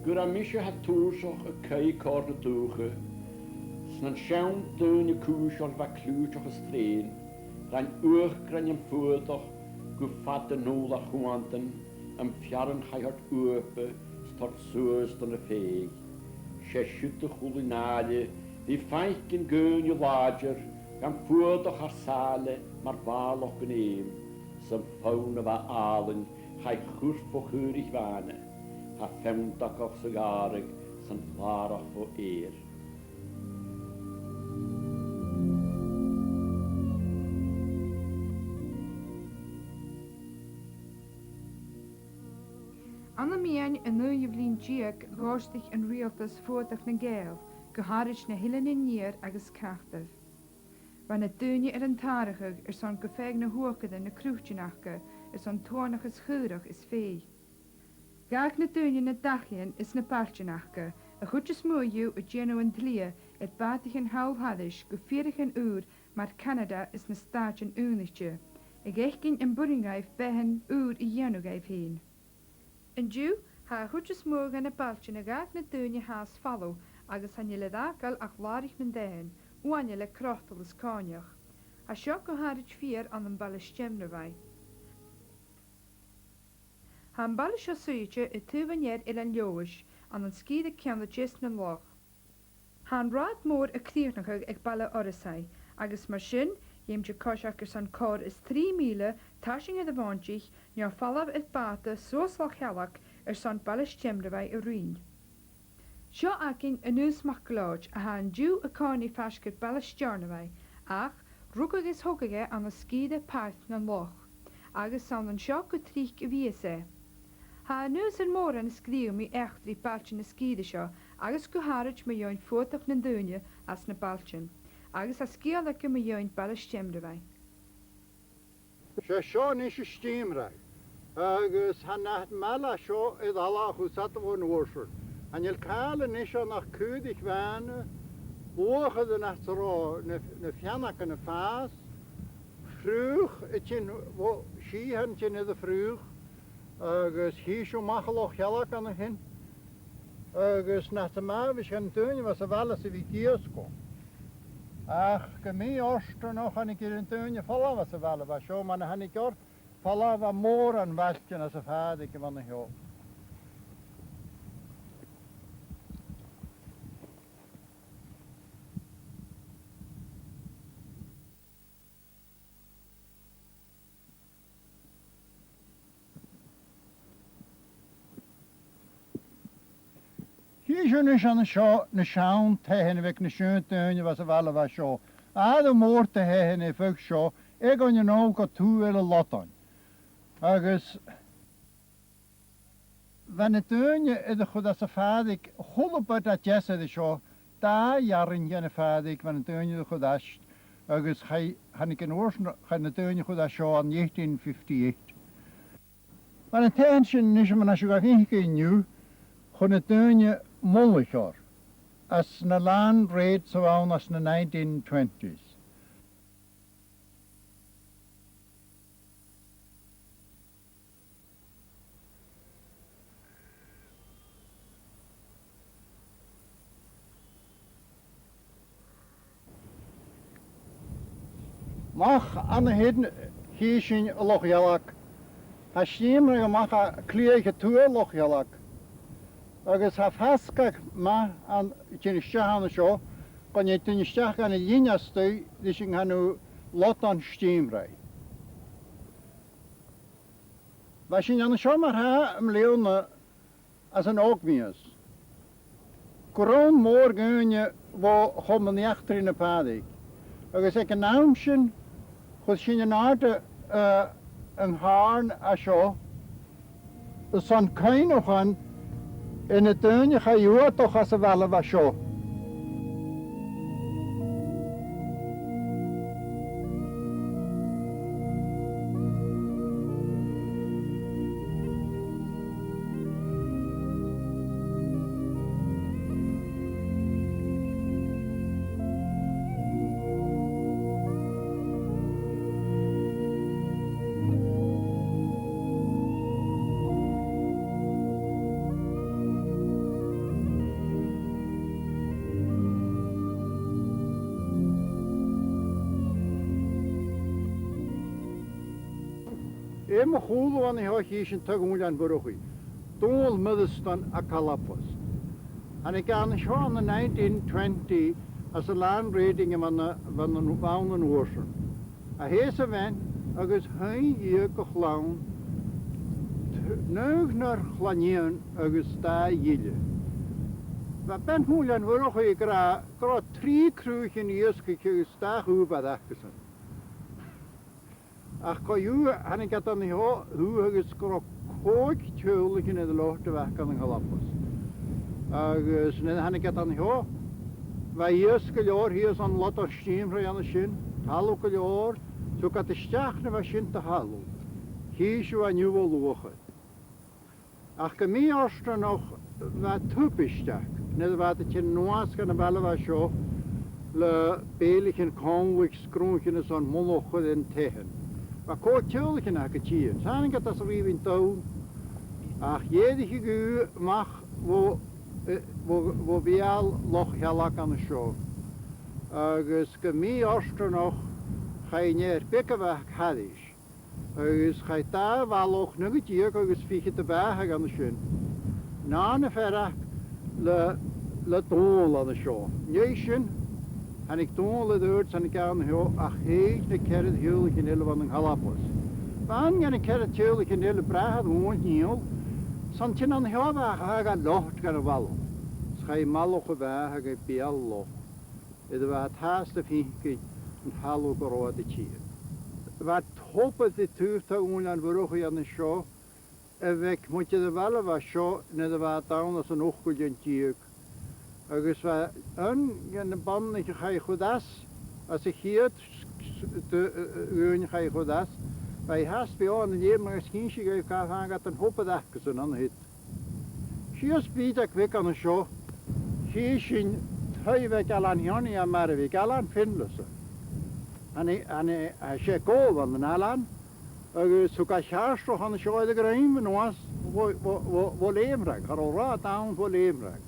gur a misio ha túrsoch a cai cor na dúcha, snan siawn dyn y cwsio'r fa clwsioch y straen, rha'n uwch gran yn ffwrdoch gwffad y nôl a chwantan am fiaran chaiart uwpe stort sŵs dan y ffeig. Siesiwt y chwli nale, di ffaith yn gyn y ladger, gan ffwrdoch ar sale mar faloch yn eim, sy'n ffawn y fa alen, chai chwrffoch hwyrych fane, ha ffemdach o'ch sygarig, sy'n flarach o eir. Anna mian yn nwy i flin diag gostich yn Leòdhas Fuadaichean na gael, gyharich na Eilean Siar agus Ceann. Van y dŵni yn tarachag son gyffeg na hwagad na crwtynachga son tornach is chwyrach is fei. Gag na dŵni na dachian is na Pàirce a chwtys mwyw y genw yn dlia et batich yn hawlhaddish gyffyrich yn mar Canada is na stad yn únitje, ag echgyn yn bwringaif behen i genwgaif hyn. Yn diw, ha chwtys mwg yn y Pàirce na gag na dŵni has falw agus han le ddacol ach larich mynd dehen, wan le crochtal is cánioch. A sio goharich fier an yn balish jemnafai. Han balish o suitje y tyfanier Eilean Leòdhas an yn Sgìre Ceann na Loch. Han rad môr y clíochnachag ag bala orysau, agus mar sin, jem je koshach san cor is 3,000 tashing the vanchich, nor falav et bata soos Loch san balish jemnafai y rinn. Sio akin yn Aonghas MacLeòid a han diw y corni fashgad balish jarnafai, ach rwgag is hogage an y Sgìre Pàirce na Loch, agus san yn sio go trich y fiese. Ha Aonghas yn môr an ysgriw mi echtri Pàirce na Sgìre sio, agus goharich mi yw'n ffwrtach na dŵnia as na Pàirce, agus a sgialach mi yw'n balish jemnafai. Sio nis y stímrai, agus han naht mala sio idala chwsat o'n wrsyr. En je cael yn eisiau nach cwdig fan, bwchad yn atro na fianach yn y ffas, ffrwch, sihan tyn iddo ffrwch, agus hisio machaloch hialach an y hyn, agus nath yma fys gan dŵni fas y falas i fi giosgo. Ach, gymi ostro noch han i gyda'n dŵni ffala fas y falas, fa sio man han i gor ffala fa môr an falchan as y ffadig i fan y hio. Hier is aan de schaun tegen weg na schoon tuin was wel was zo. De moor te heen en vuik zo. Ik aan je nou gaat toe willen laten. Agus wanneer tuin je is goed als een vader goed op dat jesse de zo. Daar jaren je vader wanneer tuin je goed is. Agus hij ik in oorsprong gaan de tuin je goed als zo in 1958. Wanneer tuin is maar als je gaat in nu. Gewoon de tuin je Mollichor, as na land raid so on as na 1920s. Mach an de heden hiesin Loch Jalak. Has siemre mach a kliege toe Loch Jalak. Agus ha Fàsachadh ma an tyn isteach sio, gan je tyn isteach gan y llinastau, dis yng nghanw lot an stímrai. Fa sy'n an sio mar ha ymleon as an ogmias. Gwron môr gynnu fo chom yn iachtar yn y padig. Agus ag yn awnsyn, chwyd sy'n yn ard yng ngharn a sio, son cain o'ch an, in het tuinje ga je toch als ze wel wat zo. Éime chúlaháin í hís an tuúlean buruchaí. Dúil midistan a Calapos. And ik aan de show in 1920 as a land raiding van de Bounden Ocean. A hees event, agus hein hier geclown, neug naar Glanien agus sta jille. We ben moeilijk voor ik gra 3 kruig in eerste sta hoe bij dat gezien. Ach kan je en ik had dan niet hoe is gra kook tuurlijk in de Loch te weg aan de Galapagos. Agus en dan ik had dan niet wij eerste jaar hier is een lot of steam aan de shin, hallo jaar, zo kan de stachne was shin te hallo. Hier is een nieuwe loge. Ach kan mij eerst nog wat typisch stak. Net wat het je noas kan bellen was zo, le belichen conwix groentje zo'n moloche en tegen. Maar kort tuurlijk naar het hier. Zijn ik dat we in touw. Ach jede figuur mag wo we al Loch helak aan de show. Agus kan mij eerst nog ga je neer pikkenweg hadis. Agus ga je daar wel ook nog het hier agus fiche te bergen aan de schön. Na een verder le tool aan de show. Jeschen en ik tool het uit en ik aan heel ach heet de kerk heel in hele van een Galapagos. Van gaan ik kerk heel in hele praat gewoon heel. Santje aan heel weg ga Loch gaan wel. Schij maloche weg ga biel Loch. Het was haast de fiche en hallo grote chier. Wat hopen de tuurte aan beroeg aan de show. En ik moet je de wel wat show net de wat aan als een ochtend chier. Agus we een band dat je ga je goed als ik hier ga je goed wij haast bij ons en je maar misschien je kan gaan gaat een hoop dag zo aan het. Hier speed ik weg aan de show. Hier is een twee week al aan Jannie en maar week al aan Finlesse. En je go van de Nalan. Agus zo kan je haast toch aan de show de green was wo leemrijk. Gaat al raad aan wo leemrijk.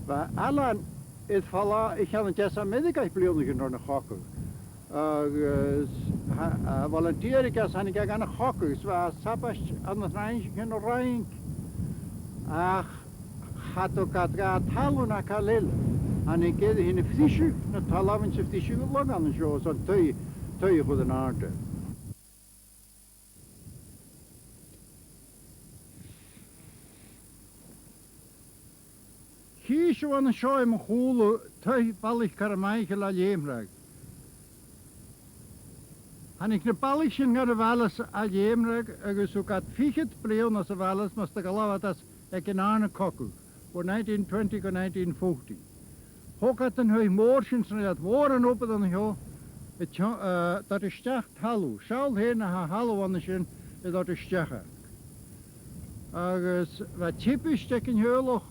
Maar Alan, het vallen, ik ga het juist aan midden blijven naar de gokken. Volunteer en ik ga naar gokken. Dus we sappen aan het rijntje kunnen rijden. Ach, gaat ook het halen naar Kalil. En ik ga in de visje, naar het halen van de visje lang aan de show, zo'n twee voor de aarde. Hier is een show in mijn goede, twee ballig karamijke la jeemrijk. En ik de balligje naar de walles al jeemrijk, en zo gaat figet pleon als de walles, maar de geloof dat ik in aan koken, voor 1920 of 1940. Ook had een heel morgens naar het woorden open dan jo, dat is echt hallo, zal heen naar hallo aan de zin, dat is echt. Dus wat typisch steken heel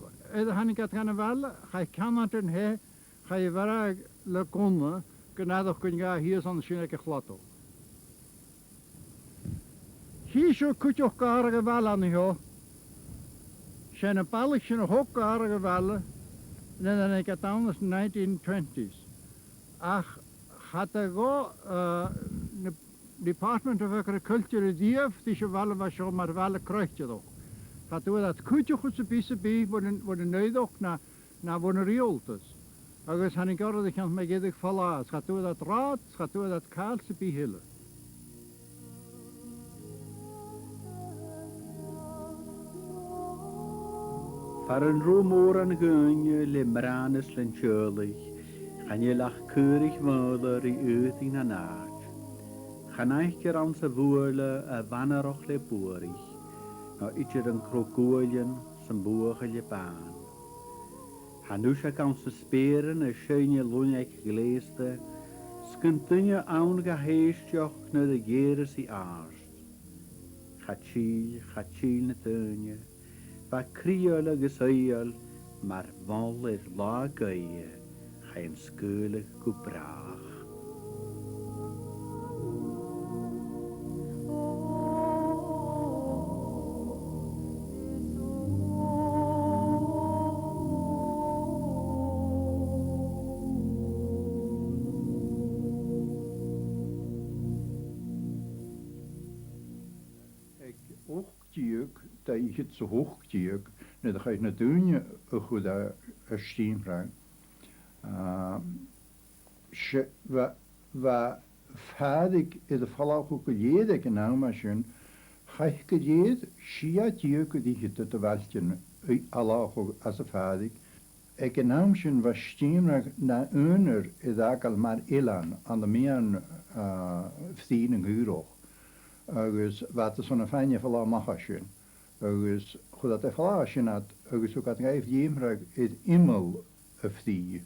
han ik het gaan wel, ga je kan het en he, ga je waar le konde, genadig kun je hier zo'n schöne glatto. Hier zo kut je karige wel aan jo. Zijn een palletje nog ook karige wel, en dan ik het anders 1920s. Ach, had er go Department of Agriculture die je wel was zo maar wel krijgt je toch. Gaat door dat kutje goed een beetje bij worden nodig naar worden rioltes. Agus han ik dat ik aan mij gedig vallen. Gaat door dat raad, gaat door dat kaalse bij hillen. Voor een roemoor aan gunje limranes lentjurlig, gaan je lach keurig moeder i uiting na nacht. Gaan eiker aan ze woelen a wanneroch le boerig. Nou iets een krokoelien zijn boergelje baan. Hanusha kan ze speren een schöne lunjek geleeste, skuntunje aangeheestjoch naar de gere si aarst. Gatschil netunje, va kriole gesuiel, maar wal is lageie, geen skulig kubraag. I hit so hoch dieg, ne da chaid na dúine a chud a stíimrang. Va fádig I de fallach go léad ag an áma sin, chaith go léad si a dieg go dí hit a bhailtin alach as a fádig, ag an ám sin va stíimrang na únar I dagal mar Eilean an da mian ftín an gúroch. Agus wat is zo'n fijne verla machasjen. Agus goed dat verla sin had, agus ook had geef jemrag het immel of die.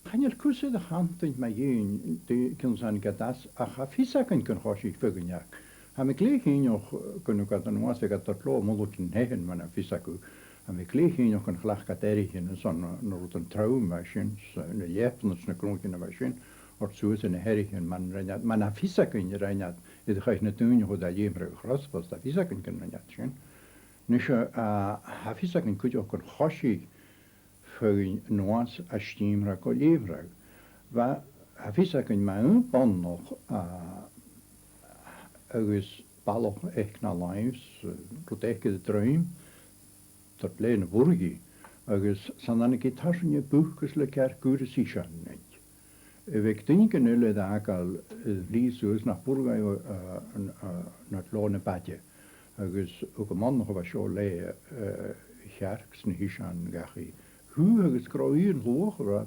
Gaan je kussen de hand in mijn jeen, die kan zijn gadas, ach ha visaken kan hoshi fugenjak. Ha me kleeg in nog kunnen ik dan was ik dat lo molotjen heen man een visaku. Ha me kleeg in nog een glach katerien zo'n nog een trouwmachine, een jepen een kronkje machine. Or zoals een herrigen man reinat, man a visaken reinat, het ga ik net doen hoe dat jemre gras was, dat visaken kan reinat zijn. Dus ha visaken kun je ook een hoshi voor een nuance a stiemra ko jemre. Wa ha visaken maar een pan nog agus balloch echt na lives, tot echt de dream, tot kleine burgi, agus sandan ik het harsje boekjes lekker goede sishan. Ik denk dat we daar al liefst naar Burgai naar het Loch badje. Dus ook een man nog wat zo lee gerks niet aan gachi. Hoe is kruien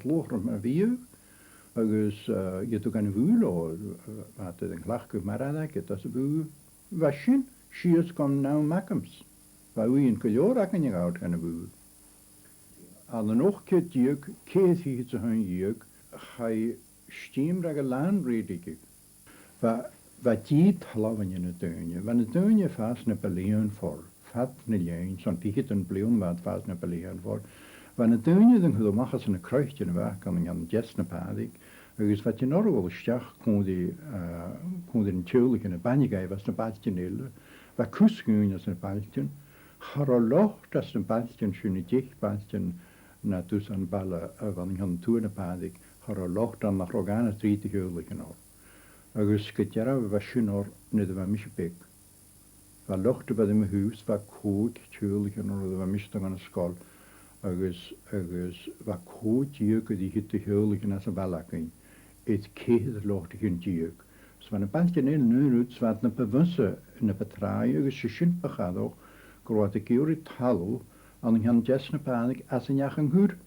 loger met wie? Dus je doet een vuur, wat een glachke maradek, dat is vuur. Waschen, schiers kan nou makkems. Waar we in Ceann kan je uit gaan vuur. Aan de nog keer juk, keer hier te hun juk, ga je stiemrag landredig. Wat die talaven in het tuinje. Wanneer het tuinje vast een beleeuwen voor. Vat een leeuwen, zo'n tiget een bleeuwen wat vast een beleeuwen voor. Wanneer het tuinje dan goed mag als een kruidje weg kan aan jes een padig. Dus wat je nog wel stag kon die natuurlijk in een banje geven was een badje nille. Wat kusguun als een badje. Haroloch dat is een badje schöne dicht badje na dus aan ballen wanneer gaan toe een padig. Har Loch dan nach organe 30 huwelijken al. Agus skitjara was schönor net de mispek. Va lochte bij de huis va koot huwelijken al de miste aan skol. Agus va koot juk die hitte huwelijken as een balakin. Het keer lochte geen juk. So van een bandje nu zwart na bewusse na betraai agus schön begado. Grote keer talu aan gaan jesne panik as een jachen huur.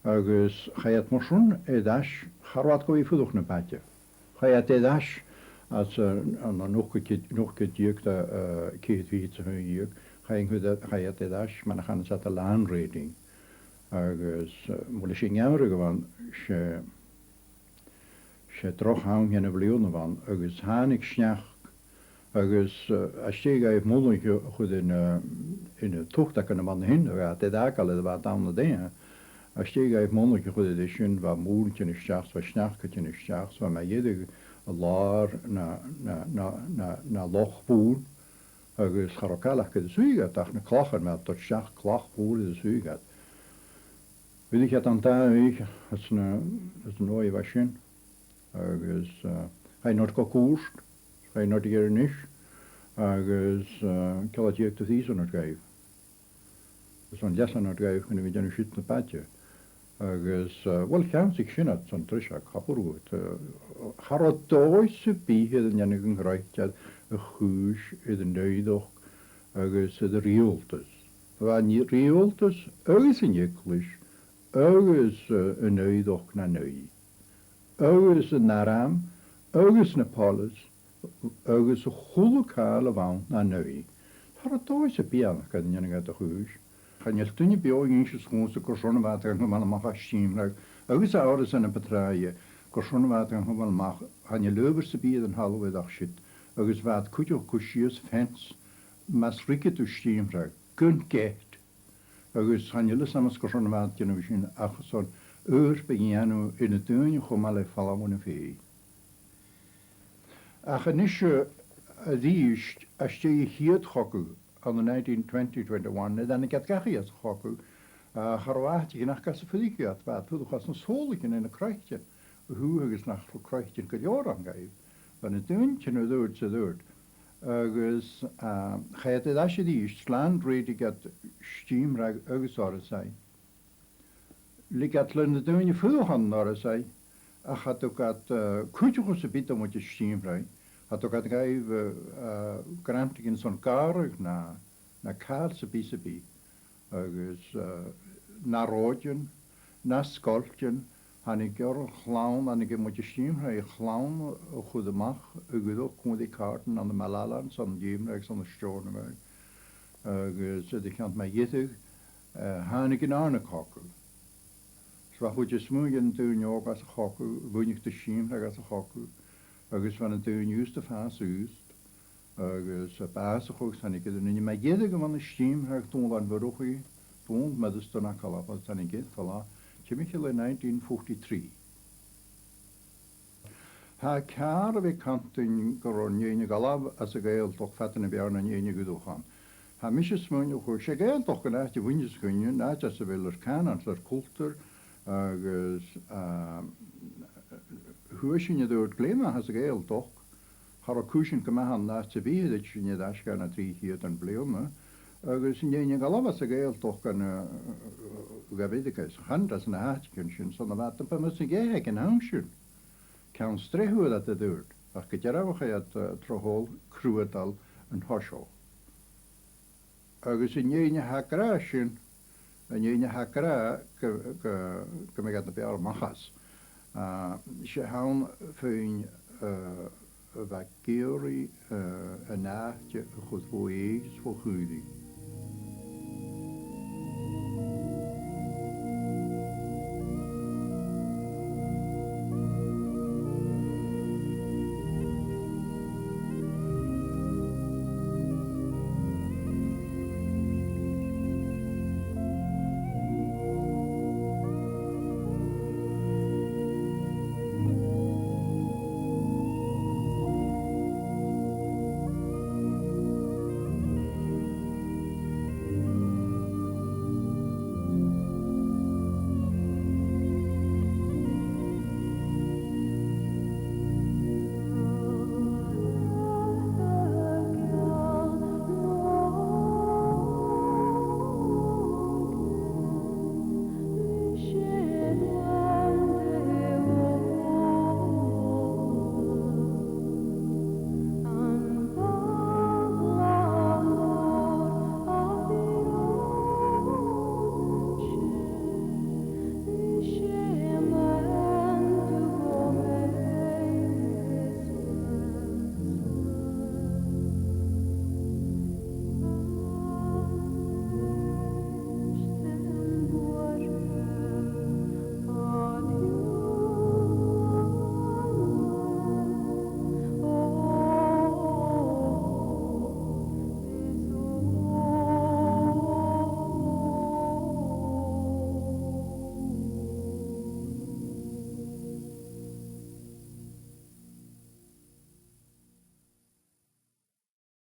Agus ga je het motion edash harwat go ifudoch na badje. Ga je het edash als nog een juk dat keert wie het hun juk. Ga je het edash maar dan gaan ze de landreding. Agus moet je jammer gewoon ze toch hang in de vleuen van. Agus hanik snach. Agus als je gaat moeilijk goed in de tocht dat kan man heen gaat het daar al wat andere dingen. Als je gaat monniken goed is schön wat moeilijk is schaars wat snachketje is schaars wat maar jeder laar na Loch boel. Agus garokalach de suigat dag na klachen met tot schach klach boel de suigat. Wil ik het dan daar ik als een mooie waschen. Agus hij nooit kokoest, hij nooit hier niet. Agus kan het je te zien nooit geven. Dus van lessen nooit geven kunnen we dan schütten padje. Agus wel gaan zich zien dat zo'n trisha kapurgut. Harot doise bihe den janigen reichtjad a chuus in Leòdhas agus de rioltas. Van rioltas agus in Jeklish agus in Leòdhas na nui. Agus in Naram agus na Polis agus a chulukale van na nui. Harot doise bianach den janigen a chuus. Gaan je toen je bij ons schoonste korsonenwater gaan mag afschiemelijk. Agus ouders aan een betraaien. Korsonenwater gaan mag. Gaan je leuberste bier een halve dag shit. Agus wat kutje kusjes fans. Mas rikke te stiemelijk. Kun kecht. Agus gaan je lust aan het korsonenwater nu misschien afgezo'n. Beginnen in het tuin gewoon alle vallen worden vee. Ach en is je die als je hier trokken. Aan de 1920-21, dan ik het gegeven gehoord. Harwaat je naar kasse verdikt, wat toen was een schoolje in een kruidje. Hoe is naar voor kruidje Ceann aangeven. Van het tuintje naar dood ze dood. agus chéad é sé dí slán réidir get stíimreag agus ára sé. Lí get lenne dúine fuúchan ára sé, a chatú gat cúteachú sa bit am muide stíimreag, hatú gat gaibh grantigin son gárach na cáil sa bí, agus na róidin, na scoltin, hannig gur chlán hannig muide stíimreag chlán ó chud amach agudó cúdaí cartan an na Malalan san díimreag san na stórna agus ydy chant mae iedig hannig yn arna cocu. Swa hwyd y smwg yn dyn iog as y cocu, fwynig dy sîm rhaid as y cocu, agus fan y dyn iwst y ffas wst, agus y bas y chwgs hannig ydyn ni. Mae iedig yn fan y sîm rhaid dŵn lan fyrwch i, dŵn meddys dyn ac alaf as hannig yd fala, Chimichael in 1943. Ha car fi cantyn goron ieini galaf as y gael doch fatan y biarn yn ieini gydwchan. Ha mis ysmwyn o'ch oes, gael doch yn eich wynis gynnu, na jas y fel yr Ceann ar cultur, agus hwysyn y ddwyd glema has y gael doch, har o cwysyn gymahan na ty fi hyd eich sy'n ydych gan a tri hyd yn blewn, agus yn ieini galaf as y gael doch gan gafidigais, chandas na hatgyn sy'n son o fatan pa mys yn geig yn hansyn. Ceann strehwyd at y ddwyd, ac gyda'r at trohol crwydal yn hosol. Agus yn ieini hagra sy'n, yn ieini hagra gymigad na biar machas. Sy hawn ffyn y fa geori y nacht y chwyd bhuaidh fo chwyddi.